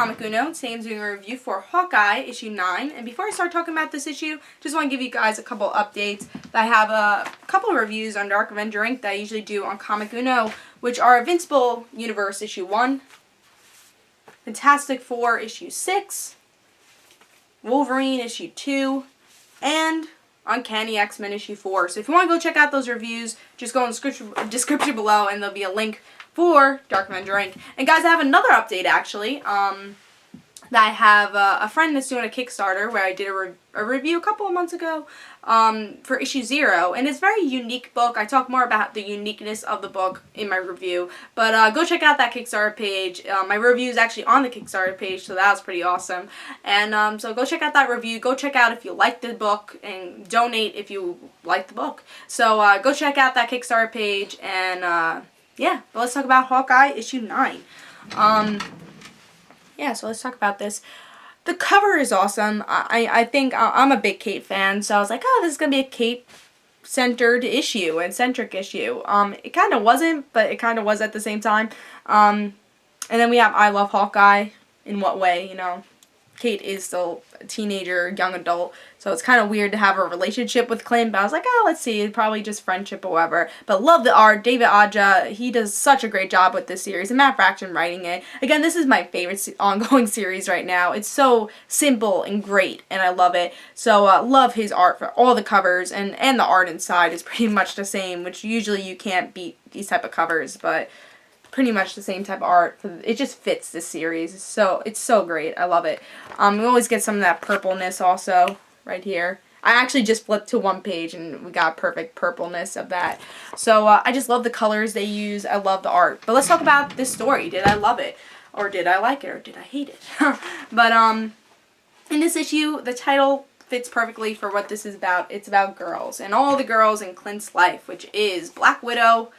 Comic Uno. Today I'm doing a review for Hawkeye, issue 9. And before I start talking about this issue, just want to give you guys a couple updates. I have a couple of reviews on Dark Avenger Inc. that I usually do on Comic Uno, which are Invincible Universe issue 1, Fantastic Four issue 6, Wolverine issue 2, and Uncanny X-Men issue 4. So if you want to go check out those reviews, just go in the description below and there'll be a link for Dark Avenger Inc. And guys, I have another update actually. That I have a friend that's doing a Kickstarter where I did a review a couple of months ago for issue 0. And it's a very unique book. I talk more about the uniqueness of the book in my review. But go check out that Kickstarter page. My review is actually on the Kickstarter page, so that was pretty awesome. And so go check out that review. Go check out if you like the book and donate if you like the book. So go check out that Kickstarter page and yeah, but let's talk about Hawkeye issue 9. Yeah, so let's talk about this. The cover is awesome. I think I'm a big Kate fan, so I was like, oh, this is going to be a Kate-centered issue and centric issue. It kind of wasn't, but it kind of was at the same time. And then we have I Love Hawkeye. In what way, you know? Kate is still a teenager, young adult, so it's kind of weird to have a relationship with Clint, but I was like, oh, let's see, probably just friendship or whatever. But love the art. David Aja, he does such a great job with this series, and Matt Fraction writing it. Again, this is my favorite ongoing series right now. It's so simple and great, and I love it. So love his art for all the covers, and the art inside is pretty much the same, which usually you can't beat these type of covers, but pretty much the same type of art. It just fits this series. It's so great. I love it. We always get some of that purpleness also right here. I actually just flipped to one page and we got perfect purpleness of that. So I just love the colors they use. I love the art. But let's talk about this story. Did I love it? Or did I like it? Or did I hate it? But in this issue, the title fits perfectly for what this is about. It's about girls and all the girls in Clint's life, which is Black Widow,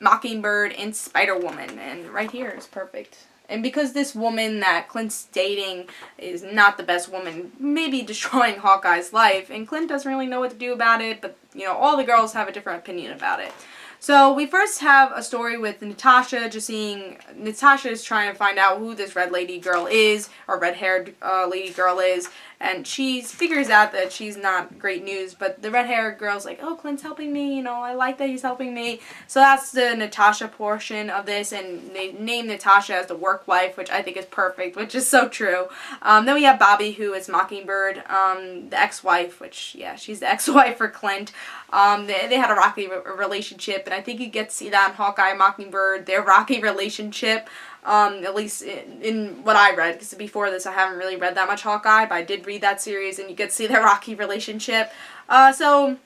Mockingbird, and Spider-Woman, and right here is perfect. And because this woman that Clint's dating is not the best woman, maybe destroying Hawkeye's life, and Clint doesn't really know what to do about it, but, you know, all the girls have a different opinion about it. So we first have a story with Natasha, Natasha is trying to find out who this red lady girl is, or red-haired lady girl is, and she figures out that she's not great news, but the red-haired girl's like, oh, Clint's helping me, you know, I like that he's helping me. So that's the Natasha portion of this, and they name Natasha as the work wife, which I think is perfect, which is so true. Then we have Bobby, who is Mockingbird, the ex-wife, which, yeah, she's the ex-wife for Clint. They had a rocky relationship, and I think you get to see that in Hawkeye and Mockingbird, their rocky relationship. At least in what I read, because before this I haven't really read that much Hawkeye, but I did read that series, and you get to see their rocky relationship. So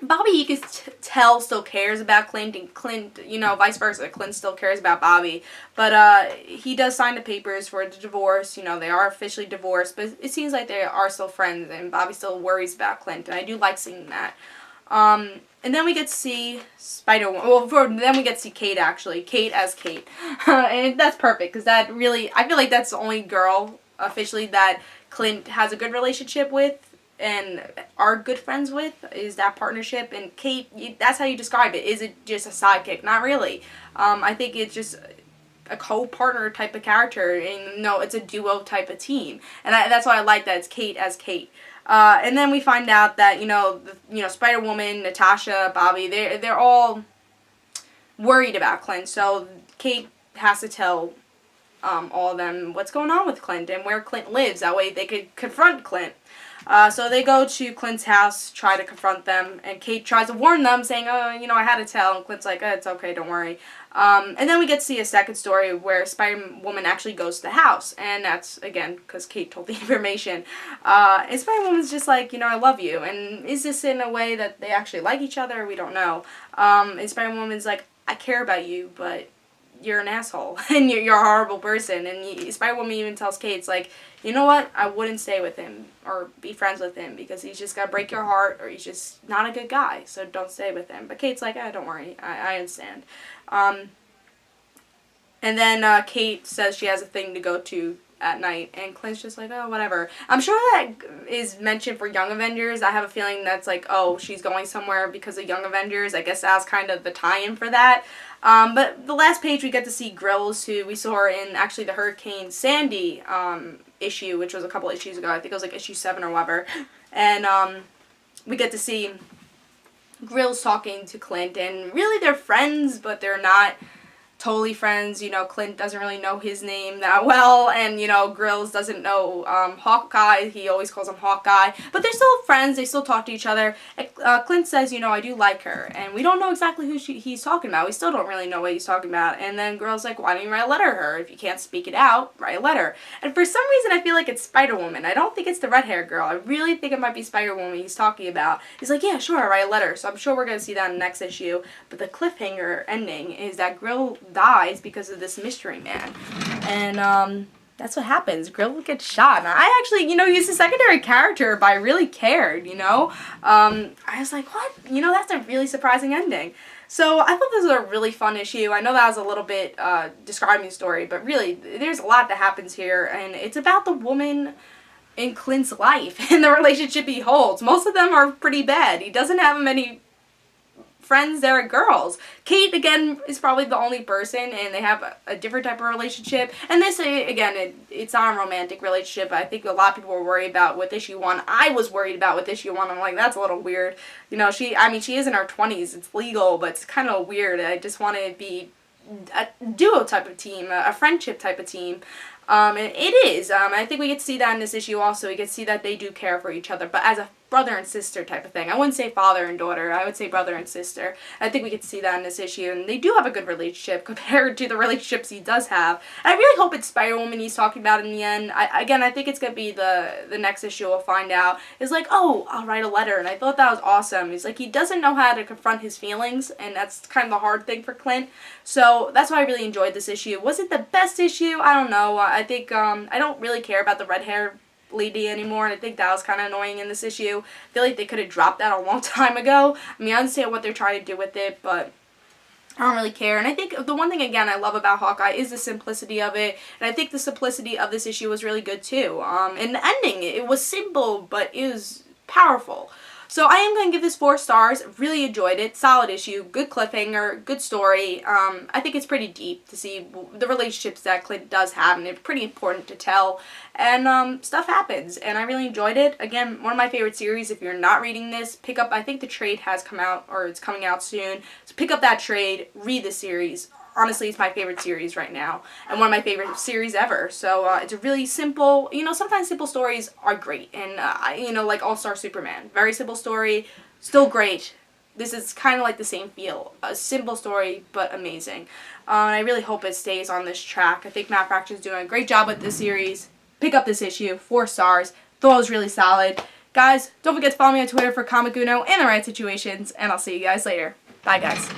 Bobby, you can tell, still cares about Clint, and Clint, you know, vice versa. Clint still cares about Bobby, but he does sign the papers for the divorce. You know, they are officially divorced, but it seems like they are still friends, and Bobby still worries about Clint, and I do like seeing that. And then we get to see then we get to see Kate, actually. Kate as Kate. And that's perfect, because that really, I feel like that's the only girl, officially, that Clint has a good relationship with, and are good friends with, is that partnership. And Kate, that's how you describe it. Is it just a sidekick? Not really. I think it's just a co-partner type of character, and no, it's a duo type of team. And that's why I like that it's Kate as Kate. And then we find out that, you know, Spider-Woman, Natasha, Bobby, they're all worried about Clint. So Kate has to tell all of them what's going on with Clint and where Clint lives. That way they could confront Clint. So they go to Clint's house, try to confront them, and Kate tries to warn them, saying, oh, you know, I had to tell, and Clint's like, oh, it's okay, don't worry. And then we get to see a second story where Spider-Woman actually goes to the house, and that's, again, because Kate told the information. And Spider-Woman's just like, you know, I love you, and is this in a way that they actually like each other? We don't know. And Spider-Woman's like, I care about you, but you're an asshole, and you're a horrible person. And Spider-Woman even tells Kate, it's like, you know what, I wouldn't stay with him or be friends with him because he's just gonna break your heart, or he's just not a good guy, so don't stay with him. But Kate's like, don't worry, I understand. And then Kate says she has a thing to go to at night, and Clint's just like, oh, whatever. I'm sure that is mentioned for Young Avengers. I have a feeling that's like, oh, she's going somewhere because of Young Avengers. I guess that's kind of the tie-in for that. But the last page we get to see Grills, who we saw in actually the Hurricane Sandy issue, which was a couple issues ago. I think it was like issue 7 or whatever. And we get to see Grills talking to Clint, and really they're friends, but they're not totally friends. You know, Clint doesn't really know his name that well, and, you know, Grills doesn't know Hawkeye. He always calls him Hawkeye, but they're still friends. They still talk to each other. And, Clint says, you know, I do like her, and we don't know exactly who he's talking about. We still don't really know what he's talking about. And then Grills like, why don't you write a letter to her? If you can't speak it out, write a letter. And for some reason, I feel like it's Spider-Woman. I don't think it's the red-haired girl. I really think it might be Spider-Woman he's talking about. He's like, yeah, sure, I'll write a letter. So I'm sure we're going to see that in the next issue. But the cliffhanger ending is that Grill dies because of this mystery man, and that's what happens. Grill gets shot, and I actually, you know, he's a secondary character, but I really cared, you know. I was like, what? You know, that's a really surprising ending. So I thought this was a really fun issue. I know that was a little bit describing the story, but really, there's a lot that happens here, and it's about the woman in Clint's life and the relationship he holds. Most of them are pretty bad. He doesn't have many friends that are girls. Kate, again, is probably the only person, and they have a different type of relationship. And this, again, it's not a romantic relationship. I think a lot of people were worried about with issue 1. I was worried about with issue 1. I'm like, that's a little weird. You know, she is in her 20s. It's legal, but it's kind of weird. I just wanted it to be a duo type of team, a friendship type of team. And it is. I think we get to see that in this issue also. We get to see that they do care for each other, but as a brother and sister type of thing. I wouldn't say father and daughter. I would say brother and sister. I think we get to see that in this issue, and they do have a good relationship compared to the relationships he does have. And I really hope it's Spider-Woman he's talking about in the end. I think it's going to be the next issue we'll find out. Is like, oh, I'll write a letter, and I thought that was awesome. He's like, he doesn't know how to confront his feelings, and that's kind of the hard thing for Clint. So that's why I really enjoyed this issue. Was it the best issue? I don't know. I think I don't really care about the red hair lady anymore, and I think that was kind of annoying in this issue. I feel like they could have dropped that a long time ago. I mean, I understand what they're trying to do with it, but I don't really care. And I think the one thing, again, I love about Hawkeye is the simplicity of it, and I think the simplicity of this issue was really good too. And the ending, it was simple, but it was powerful. So I am going to give this 4 stars. Really enjoyed it. Solid issue. Good cliffhanger. Good story. I think it's pretty deep to see the relationships that Clint does have, and it's pretty important to tell. And stuff happens, and I really enjoyed it. Again, one of my favorite series. If you're not reading this, pick up, I think the trade has come out, or it's coming out soon. So pick up that trade. Read the series. Honestly, it's my favorite series right now, and one of my favorite series ever. So it's a really simple, you know, sometimes simple stories are great, and you know, like All-Star Superman, very simple story, still great. This is kind of like the same feel, a simple story, but amazing. And I really hope it stays on this track. I think Matt Fraction's doing a great job with this series. Pick up this issue, 4 stars, thought it was really solid. Guys, don't forget to follow me on Twitter for Comic Uno and the right situations, and I'll see you guys later. Bye, guys.